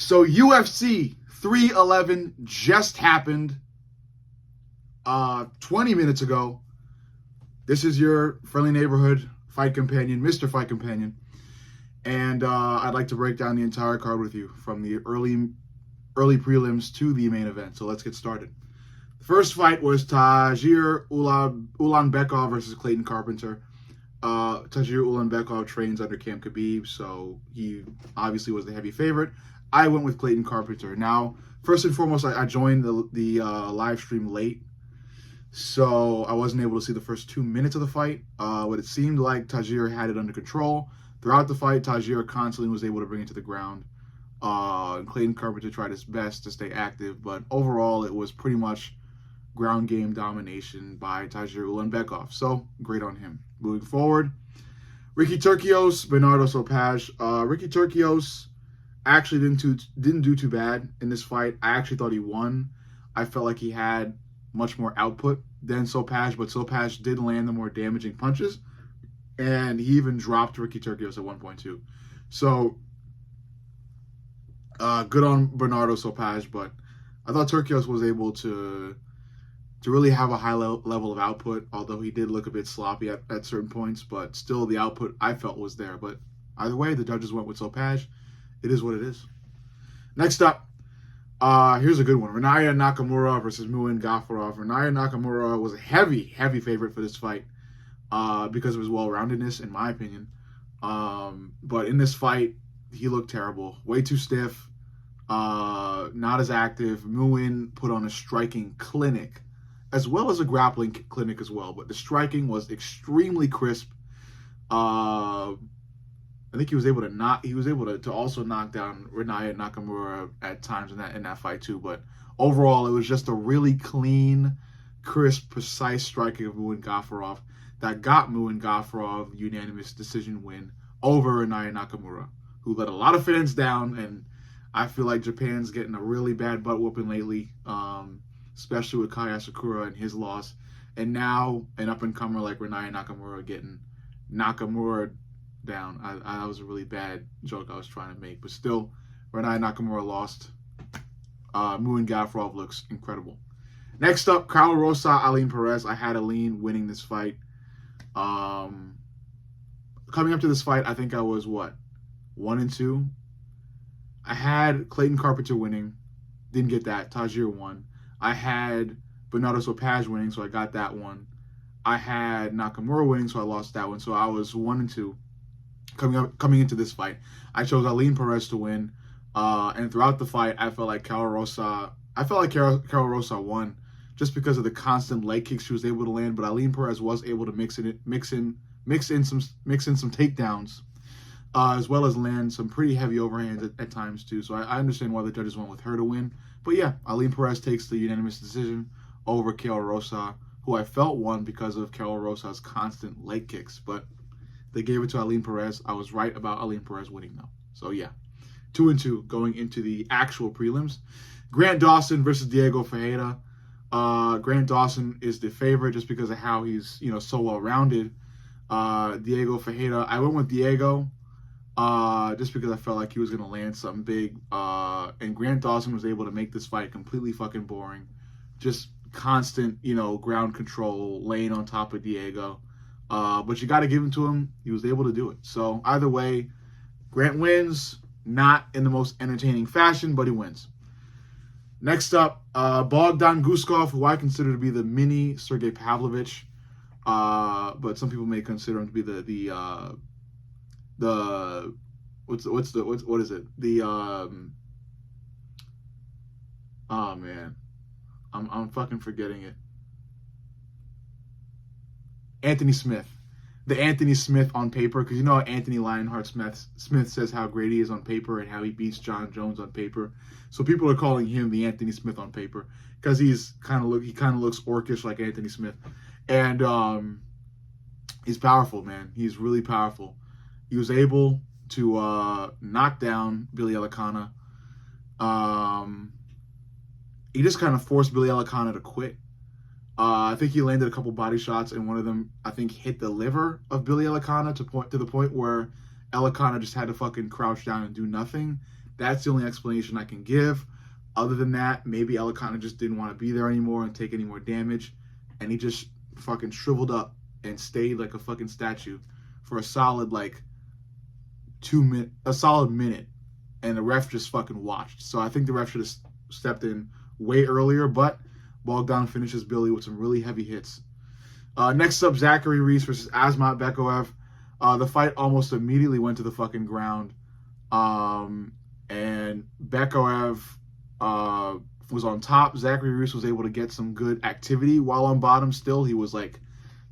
So UFC 311 just happened 20 minutes ago. This is your friendly neighborhood fight companion, Mr. Fight Companion. And I'd like to break down the entire card with you from the early prelims to the main event. So let's get started. The first fight was Tagir Ulanbekov versus Clayton Carpenter. Tagir Ulanbekov trains under Cam Khabib, so he obviously was the heavy favorite. I went with Clayton Carpenter. Now, first and foremost, I joined the live stream late, so I wasn't able to see the first 2 minutes of the fight. But it seemed like Tagir had it under control. Throughout the fight, Tagir constantly was able to bring it to the ground. Clayton Carpenter tried his best to stay active, but overall, it was pretty much ground game domination by Tagir Ulanbekov. So, great on him. Moving forward, Ricky Turcios, Bernardo Sopaj. Ricky Turcios actually didn't do too bad in this fight. I actually thought he won. I felt like he had much more output than Sopaj, but Sopaj did land the more damaging punches, and he even dropped Ricky Turcios at 1.2. So, good on Bernardo Sopaj, but I thought Turcios was able to really have a high level of output, although he did look a bit sloppy at certain points, but still the output I felt was there. But either way, the judges went with Sopaj. It is what it is. Next up, here's a good one. Rinaya Nakamura versus Muin Gafurov. Rinaya Nakamura was a heavy favorite for this fight because of his well-roundedness, in my opinion. But in this fight, he looked terrible. Way too stiff, not as active. Muin put on a striking clinic, as well as a grappling clinic as well. But the striking was extremely crisp. I think he was able to also knock down Rinaya Nakamura at times in that fight too. But overall, it was just a really clean, crisp, precise striking of Muin Gafurov that got Muin Gafurov unanimous decision win over Rinaya Nakamura, who let a lot of fans down. And I feel like Japan's getting a really bad butt whooping lately, especially with Kaya Sakura and his loss. And now an up-and-comer like Rinaya Nakamura getting Nakamura down. That was a really bad joke I was trying to make. But still, Rinaya Nakamura lost. Muin Gafurov looks incredible. Next up, Carla Rosa, Aline Perez. I had Aline winning this fight. Coming up to this fight, I think I was, 1-2? I had Clayton Carpenter winning. Didn't get that. Tagir won. I had Bernardo Sopaj winning, so I got that one. I had Nakamura winning, so I lost that one. So I was 1-2 coming into this fight. I chose Aline Perez to win. And throughout the fight, I felt like Carla Rosa won just because of the constant leg kicks she was able to land. But Aline Perez was able to mix in some takedowns, as well as land some pretty heavy overhands at times too. So I understand why the judges went with her to win. But yeah, Aline Perez takes the unanimous decision over Carla Rosa, who I felt won because of Carla Rosa's constant leg kicks. But they gave it to Aline Perez. I was right about Aline Perez winning though. So yeah, 2-2 going into the actual prelims. Grant Dawson versus Diego Ferreira. Grant Dawson is the favorite just because of how he's so well rounded. Diego Ferreira, I went with Diego just because I felt like he was gonna land something big. And Grant Dawson was able to make this fight completely fucking boring. Just constant, ground control, laying on top of Diego. But you got to give him to him. He was able to do it. So either way, Grant wins. Not in the most entertaining fashion, but he wins. Next up, Bogdan Guskov, who I consider to be the mini Sergey Pavlovich, but some people may consider him to be what is it? Oh man, I'm fucking forgetting it. Anthony Smith. The Anthony Smith on paper, because how Anthony Lionheart Smith says how great he is on paper and how he beats John Jones on paper. So people are calling him the Anthony Smith on paper because he kind of looks orcish like Anthony Smith, and he's powerful, man. He's really powerful. He was able to knock down Billy Elikana. He just kind of forced Billy Elikana to quit. I think he landed a couple body shots, and one of them, I think, hit the liver of Billy Elikana to the point where Elikana just had to fucking crouch down and do nothing. That's the only explanation I can give. Other than that, maybe Alicante just didn't want to be there anymore and take any more damage, and he just fucking shriveled up and stayed like a fucking statue for a solid like a solid minute, and the ref just fucking watched. So I think the ref should have stepped in way earlier, but Bogdan finishes Billy with some really heavy hits. Next up, Zachary Reese versus Asmat Bekoev. The fight almost immediately went to the fucking ground. And Bekoev was on top. Zachary Reese was able to get some good activity while on bottom still. He was like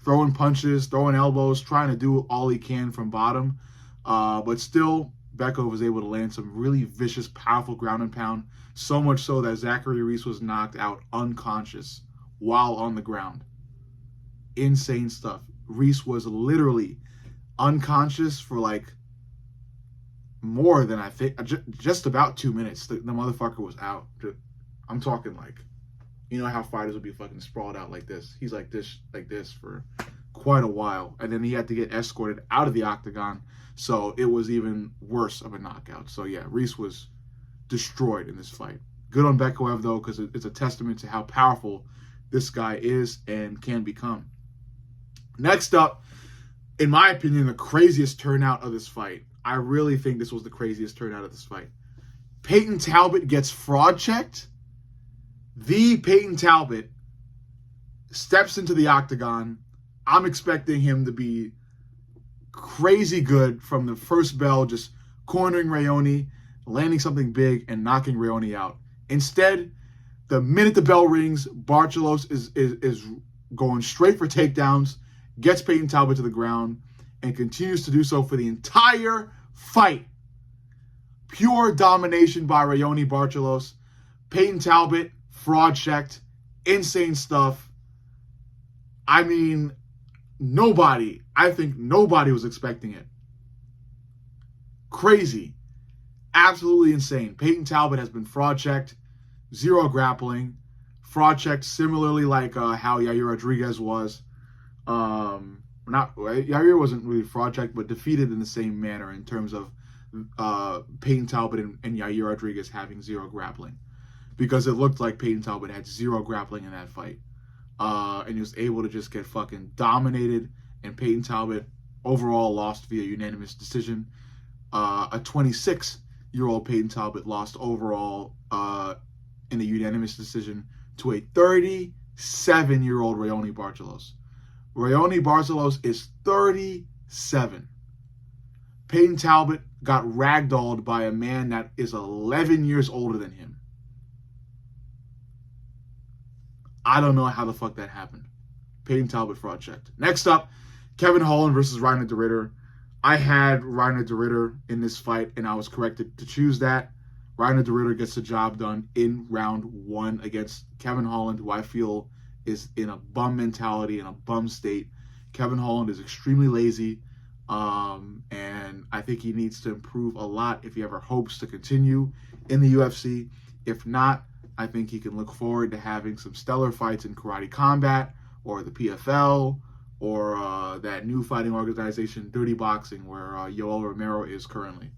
throwing punches, throwing elbows, trying to do all he can from bottom. But still, Bekoev was able to land some really vicious, powerful ground and pound. So much so that Zachary Reese was knocked out unconscious while on the ground. Insane stuff. Reese was literally unconscious for like more than I think, just about 2 minutes. The motherfucker was out. I'm talking like, you know how fighters would be fucking sprawled out like this. He's like this for quite a while, and then he had to get escorted out of the octagon, so it was even worse of a knockout. So yeah, Reese was destroyed in this fight. Good on Bekoev though, because it's a testament to how powerful this guy is and can become. Next up, in my opinion, the craziest turnout of this fight. I really think this was the craziest turnout of this fight. Peyton Talbot gets fraud checked. The Peyton Talbot steps into the octagon. I'm expecting him to be crazy good from the first bell, just cornering Rayoni, landing something big, and knocking Rayoni out. Instead, the minute the bell rings, Barcelos is going straight for takedowns, gets Peyton Talbot to the ground, and continues to do so for the entire fight. Pure domination by Rayoni Barcelos. Peyton Talbot, fraud checked, insane stuff. I mean, I think nobody was expecting it. Crazy. Absolutely insane. Peyton Talbot has been fraud checked, zero grappling, fraud checked similarly like how Yair Rodriguez was. Yair wasn't really fraud checked, but defeated in the same manner in terms of Peyton Talbot and Yair Rodriguez having zero grappling, because it looked like Peyton Talbot had zero grappling in that fight, and he was able to just get fucking dominated. And Peyton Talbot overall lost via unanimous decision. A 26-year-old Peyton Talbot lost overall in a unanimous decision to a 37-year-old Rayoni Barcelos. Rayoni Barcelos is 37. Peyton Talbot got ragdolled by a man that is 11 years older than him. I don't know how the fuck that happened. Peyton Talbot fraud checked. Next up, Kevin Holland versus Reiner de Ridder. I had Reiner de Ridder in this fight, and I was corrected to choose that. Reiner de Ridder gets the job done in round 1 against Kevin Holland, who I feel is in a bum mentality, in a bum state. Kevin Holland is extremely lazy, and I think he needs to improve a lot if he ever hopes to continue in the UFC. If not, I think he can look forward to having some stellar fights in Karate Combat or the PFL or that new fighting organization, Dirty Boxing, where Yoel Romero is currently,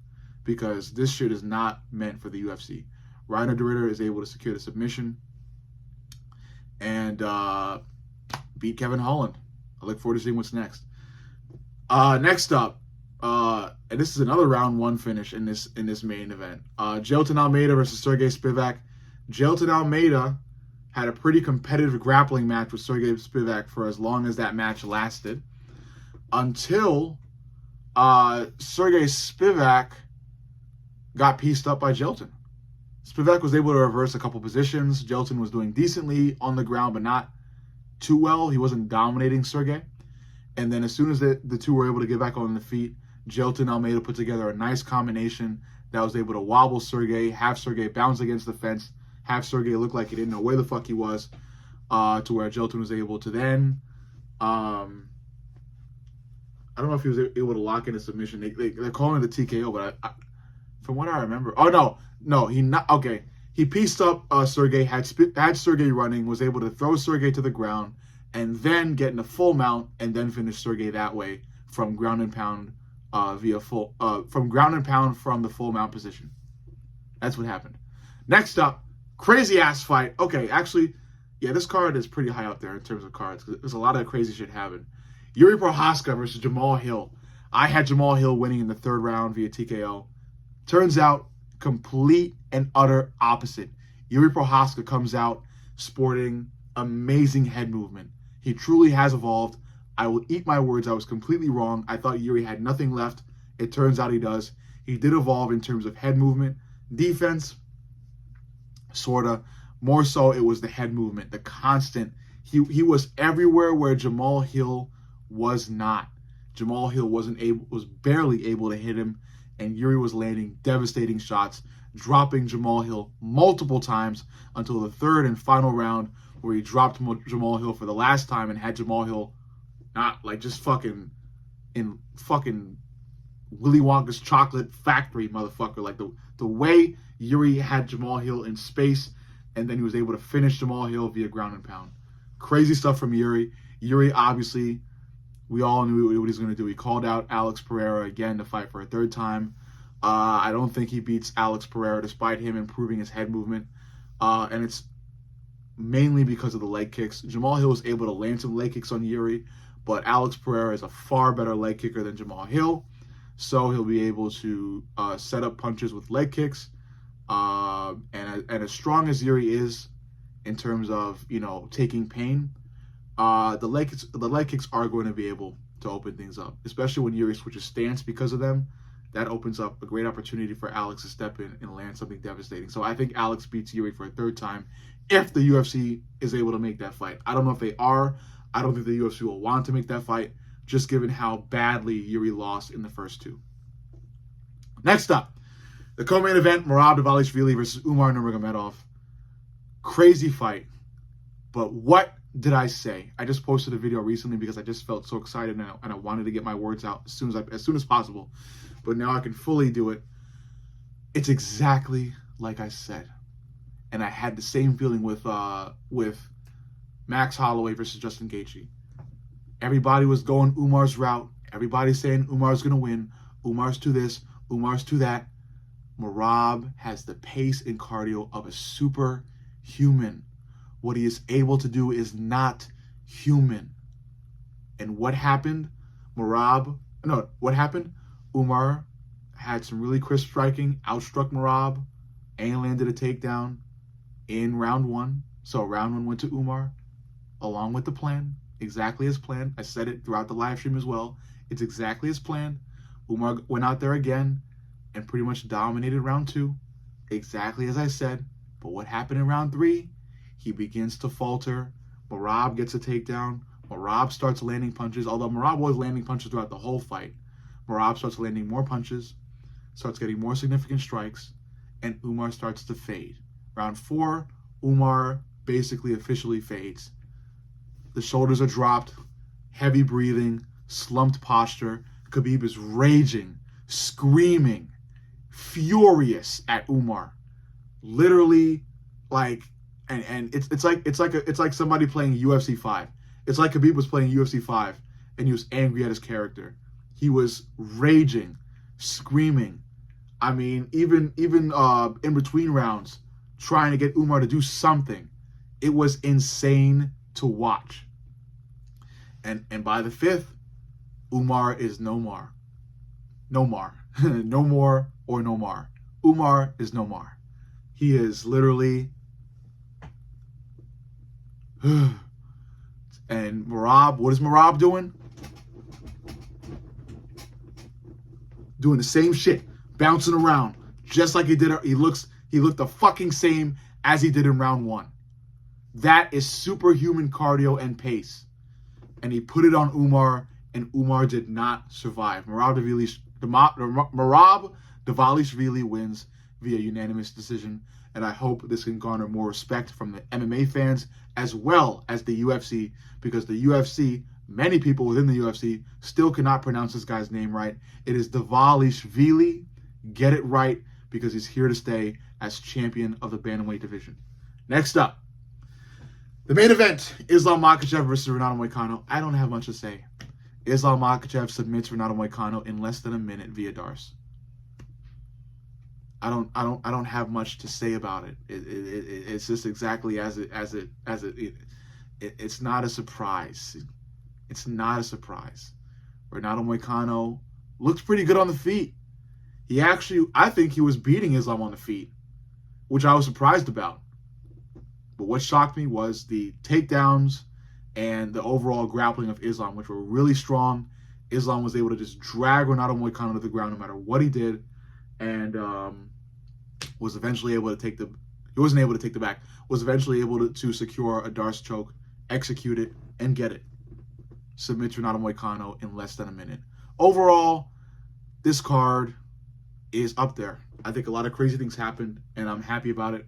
because this shit is not meant for the UFC. Reiner de Ridder is able to secure the submission and beat Kevin Holland. I look forward to seeing what's next. Next up, and this is another round 1 finish in this main event. Jailton Almeida versus Sergey Spivak. Jailton Almeida had a pretty competitive grappling match with Sergey Spivak for as long as that match lasted, until Sergey Spivak got pieced up by Jailton. Spivak was able to reverse a couple positions. Jailton was doing decently on the ground, but not too well. He wasn't dominating Sergey. And then as soon as the two were able to get back on the feet, Jailton Almeida put together a nice combination that was able to wobble Sergey, have Sergey bounce against the fence, have Sergey look like he didn't know where the fuck he was, to where Jailton was able to then, I don't know if he was able to lock in a submission. They're calling it the TKO, but from what I remember, he pieced up Sergey, had Sergey running, was able to throw Sergey to the ground, and then get in a full mount, and then finish Sergey that way from ground and pound from the full mount position. That's what happened. Next up, crazy ass fight. Okay, actually, yeah, this card is pretty high up there in terms of cards. There's a lot of crazy shit happening. Yuri Prochazka versus Jamal Hill. I had Jamal Hill winning in the third round via TKO. Turns out, complete and utter opposite. Yuri Prochazka comes out sporting amazing head movement. He truly has evolved. I will eat my words. I was completely wrong. I thought Yuri had nothing left. It turns out he does. He did evolve in terms of head movement. Defense, sorta. More so, it was the head movement, the constant. He was everywhere where Jamal Hill was not. Jamal Hill was barely able to hit him, and Yuri was landing devastating shots, dropping Jamal Hill multiple times until the third and final round, where he dropped Jamal Hill for the last time and had Jamal Hill not like just fucking in fucking Willy Wonka's chocolate factory, motherfucker. Like the way Yuri had Jamal Hill in space, and then he was able to finish Jamal Hill via ground and pound. Crazy stuff from Yuri. Yuri, obviously, we all knew what he was going to do. He called out Alex Pereira again to fight for a third time. I don't think he beats Alex Pereira despite him improving his head movement. And it's mainly because of the leg kicks. Jamal Hill was able to land some leg kicks on Yuri, but Alex Pereira is a far better leg kicker than Jamal Hill. So he'll be able to set up punches with leg kicks. And as strong as Yuri is in terms of, taking pain, the leg kicks are going to be able to open things up, especially when Yuri switches stance because of them. That opens up a great opportunity for Alex to step in and land something devastating. So I think Alex beats Yuri for a third time if the UFC is able to make that fight. I don't know if they are. I don't think the UFC will want to make that fight, just given how badly Yuri lost in the first two. Next up, the co-main event, Merab Dvalishvili versus Umar Nurmagomedov. Crazy fight. But what did I say? I just posted a video recently because I just felt so excited now, and I wanted to get my words out as soon as possible. But now I can fully do it. It's exactly like I said. And I had the same feeling with Max Holloway versus Justin Gaethje. Everybody was going Umar's route. Everybody's saying Umar's going to win. Umar's to this. Umar's to that. Merab has the pace and cardio of a superhuman. What he is able to do is not human. And what happened? Umar had some really crisp striking, outstruck Merab, and landed a takedown in round one. So round one went to Umar, along with the plan, exactly as planned. I said it throughout the live stream as well. It's exactly as planned. Umar went out there again and pretty much dominated round two, exactly as I said. But what happened in round three? He begins to falter. Merab gets a takedown. Merab starts landing punches, although Merab was landing punches throughout the whole fight. Merab starts landing more punches, starts getting more significant strikes, and Umar starts to fade. Round four, Umar basically officially fades. The shoulders are dropped, heavy breathing, slumped posture. Khabib is raging, screaming, furious at Umar. Literally, like, and it's like somebody playing UFC 5. It's like Khabib was playing UFC 5 and he was angry at his character. He was raging, screaming. I mean, even in between rounds, trying to get Umar to do something. It was insane to watch. And by the fifth, Umar is no more. No more. No more or no more. Umar is no more. He is literally... And Merab, what is Merab doing? Doing the same shit, bouncing around, just like he did. He looked the fucking same as he did in round one. That is superhuman cardio and pace. And he put it on Umar, and Umar did not survive. Merab Dvalishvili wins via unanimous decision, and I hope this can garner more respect from the MMA fans as well as the UFC, because the UFC, many people within the UFC, still cannot pronounce this guy's name right. It is Dvalishvili. Get it right, because he's here to stay as champion of the bantamweight division. Next up, the main event, Islam Makhachev versus Renato Moicano. I don't have much to say. Islam Makhachev submits Renato Moicano in less than a minute via Darce. I don't have much to say about it. It's just exactly it's not a surprise. It's not a surprise. Renato Moicano looks pretty good on the feet. I think he was beating Islam on the feet, which I was surprised about. But what shocked me was the takedowns and the overall grappling of Islam, which were really strong. Islam was able to just drag Renato Moicano to the ground no matter what he did, and was eventually able to take the. He wasn't able to take the back. Was eventually able to secure a Darce choke, execute it, and get it. Submit Renato Moicano in less than a minute. Overall, this card is up there. I think a lot of crazy things happened, and I'm happy about it.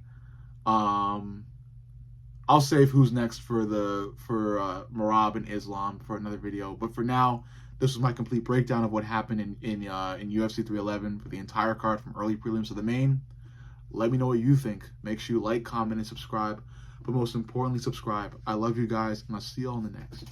I'll save who's next for Merab and Islam for another video. But for now, this was my complete breakdown of what happened in UFC 311 for the entire card from early prelims to the main. Let me know what you think. Make sure you like, comment, and subscribe. But most importantly, subscribe. I love you guys, and I'll see you all in the next.